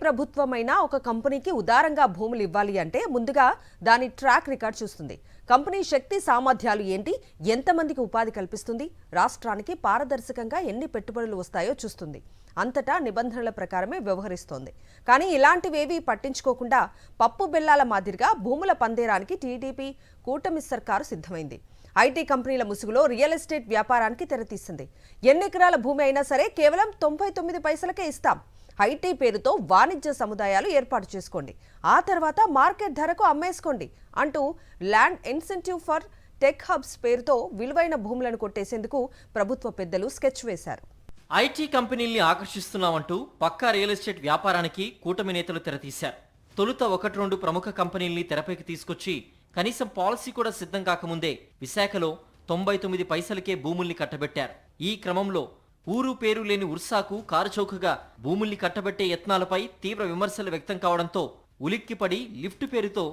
ప్రభుత్వమైనా ఒక కంపెనీకి ఉదారంగా భూములు ఇవ్వాలి అంటే ముందుగా దాని ట్రాక్ రికార్డ్ చూస్తుంది. కంపెనీ శక్తి సామర్థ్యాలు ఏంటి, ఎంతమందికి ఉపాధి కల్పిస్తుంది, రాష్ట్రానికి పారదర్శకంగా ఎన్ని పెట్టుబడులు వస్తాయో చూస్తుంది. అంతటా నిబంధనల ప్రకారమే వ్యవహరిస్తోంది. కానీ ఇలాంటివేవీ పట్టించుకోకుండా పప్పు బెల్లాల మాదిరిగా భూముల పందేరానికి టీడీపీ కూటమి సర్కారు సిద్ధమైంది. ఐటీ కంపెనీల ముసుగులో రియల్ ఎస్టేట్ వ్యాపారానికి తెరతీసింది. ఎన్ని ఎకరాల భూమి అయినా సరే కేవలం 99 పైసలకే ఇస్తాం. ఐటీ పేరుతో వాణిజ్య సముదాయాలు ఏర్పాటు చేసుకోండి, ఆ తర్వాత మార్కెట్ ధరకు అమ్మేసుకోండి అంటూ land incentive for tech hubs పేరుతో విలువైన భూములను కొట్టేసేందుకు ప్రభుత్వ పెద్దలు స్కెచ్ వేశారు. ఐటీ కంపెనీల్ని ఆకర్షిస్తున్నామంటూ పక్కా రియల్ ఎస్టేట్ వ్యాపారానికి కూటమి నేతలు తెరతీశారు. తొలుత 1-2 ప్రముఖ కంపెనీల్ని తెరపైకి తీసుకొచ్చి కనీసం పాలసీ కూడా సిద్ధం కాకముందే విశాఖలో 99 పైసలకే భూముల్ని కట్టబెట్టారు. ఈ క్రమంలో ఊరు పేరు లేని ఉర్సాకు కారుచౌకగా భూముల్ని కట్టబెట్టే యత్నాలపై తీవ్ర విమర్శలు వ్యక్తం కావడంతో ఉలిక్కిపడి లిఫ్ట్ పేరుతో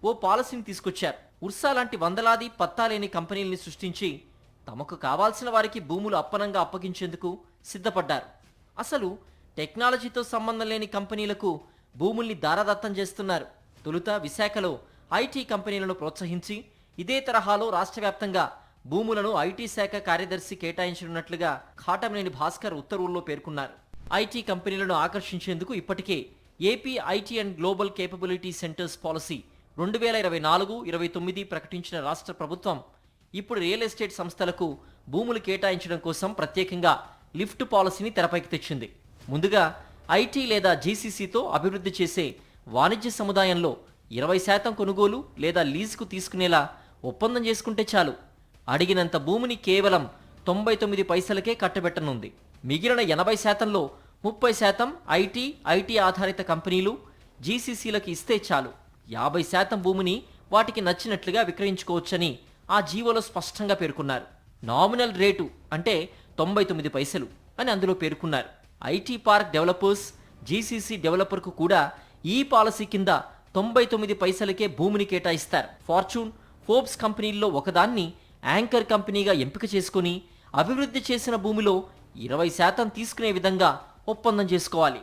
ఓ పాలసీని తీసుకొచ్చారు. ఉర్సా లాంటి వందలాది పత్తాలేని కంపెనీల్ని సృష్టించి తమకు కావాల్సిన వారికి భూములు అప్పనంగా అప్పగించేందుకు సిద్ధపడ్డారు. అసలు టెక్నాలజీతో సంబంధం లేని కంపెనీలకు భూముల్ని దారాదత్తం చేస్తున్నారు. తొలుత విశాఖలో ఐటీ కంపెనీలను ప్రోత్సహించి ఇదే తరహాలో రాష్ట్ర వ్యాప్తంగా భూములను ఐటీ శాఖ కార్యదర్శి కేటాయించనున్నట్లుగా కాటమనేని భాస్కర్ ఉత్తర్వుల్లో పేర్కొన్నారు. ఐటీ కంపెనీలను ఆకర్షించేందుకు ఇప్పటికే AP IT and global capability centres policy 2024-29 ప్రకటించిన రాష్ట్ర ప్రభుత్వం ఇప్పుడు రియల్ ఎస్టేట్ సంస్థలకు భూములు కేటాయించడం కోసం ప్రత్యేకంగా లిఫ్ట్ పాలసీని తెరపైకి తెచ్చింది. ముందుగా ఐటీ లేదా జీసీసీతో అభివృద్ధి చేసే వాణిజ్య సముదాయంలో 20% కొనుగోలు లేదా లీజుకు తీసుకునేలా ఒప్పందం చేసుకుంటే చాలు. అడిగినంత భూమిని కేవలం 99 పైసలకే కట్టబెట్టనుంది. మిగిలిన 80%లో 30% ఐటీ ఆధారిత కంపెనీలు జీసీసీలకు ఇస్తే చాలు. 50% భూమిని వాటికి నచ్చినట్లుగా విక్రయించుకోవచ్చని ఆ జీవోలో స్పష్టంగా పేర్కొన్నారు. నామినల్ రేటు అంటే 99 పైసలు అని అందులో పేర్కొన్నారు. ఐటీ పార్క్ డెవలపర్స్, జీసీసీ డెవలపర్కు కూడా ఈ పాలసీ కింద 99 పైసలకే భూమిని కేటాయిస్తారు. ఫార్చ్యూన్, ఫోర్బ్స్ కంపెనీల్లో ఒకదాన్ని యాంకర్ కంపెనీగా ఎంపిక చేసుకుని అభివృద్ధి చేసిన భూమిలో 20% తీసుకునే విధంగా ఒప్పందం చేసుకోవాలి.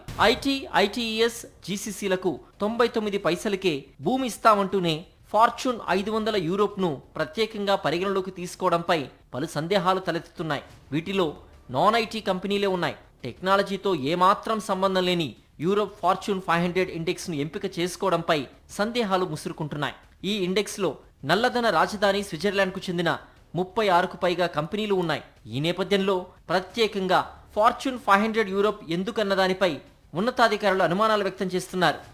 ఐటీఈఎస్, జీసీసీలకు 99 పైసలకే భూమి ఇస్తామంటూనే ఫార్చ్యూన్ 500 యూరోప్ను ప్రత్యేకంగా పరిగణలోకి తీసుకోవడంపై పలు సందేహాలు తలెత్తుతున్నాయి. వీటిలో నాన్ ఐటీ కంపెనీలే ఉన్నాయి. టెక్నాలజీతో ఏమాత్రం సంబంధం లేని యూరోప్ ఫార్చ్యూన్ 500 ఇండెక్స్ను ఎంపిక చేసుకోవడంపై సందేహాలు ముసురుకుంటున్నాయి. ఈ ఇండెక్స్లో నల్లధన రాజధాని స్విట్జర్లాండ్కు చెందిన 36కు పైగా కంపెనీలు ఉన్నాయి. ఈ నేపథ్యంలో ప్రత్యేకంగా ఫార్చ్యూన్ 500 యూరోప్ ఎందుకన్న దానిపై ఉన్నతాధికారులు అనుమానాలు వ్యక్తం చేస్తున్నారు.